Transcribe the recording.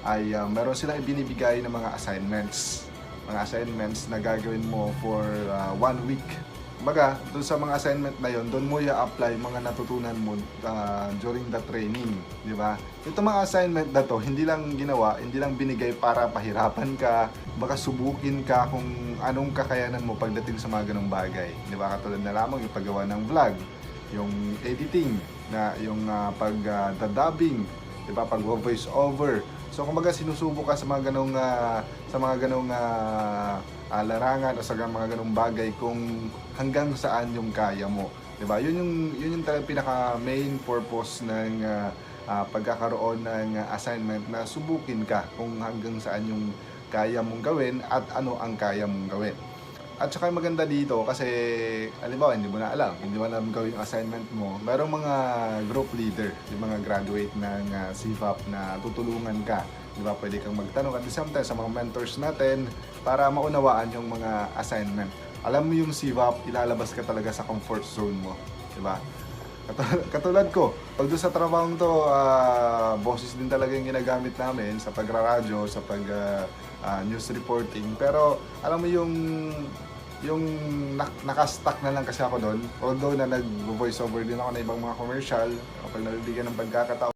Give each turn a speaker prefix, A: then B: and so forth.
A: ay meron silang ibinibigay ng mga assignments. Mga assignments na gagawin mo for 1 week. Kumbaga, doon sa mga assignment na yon, doon mo i-apply mga natutunan mo during the training, di ba? Ito mga assignment na to, hindi lang ginawa, hindi lang binigay para pahirapan ka, baka subukin ka kung anong kakayanan mo pagdating sa mga ganong bagay. Di ba? Katulad na lamang yung paggawa ng vlog, yung editing, na yung dubbing, di ba? Pag-voice over. So kumbaga sinusubok ka sa mga ganong larangan o sa mga ganong bagay kung hanggang saan yung kaya mo, 'di ba? Yun yung talagang pinaka main purpose ng pagkakaroon ng assignment, na subukin ka kung hanggang saan yung kaya mong gawin at ano ang kaya mong gawin. At saka maganda dito kasi, halimbawa, hindi mo na alam gawin yung assignment mo, merong mga group leader, yung mga graduate ng CFAP na tutulungan ka. Di ba? Pwede kang magtanong at the same time sa mga mentors natin para maunawaan yung mga assignment. Alam mo yung CFAP, ilalabas ka talaga sa comfort zone mo. Di ba? Katulad ko, pag doon sa trabahong to, boses din talaga yung ginagamit namin sa pagraradyo, sa news reporting. Pero alam mo yung nakastack na lang kasi ako doon, although na nag-voice over din ako na ibang mga commercial, kapag nabibigyan ng pagkakataon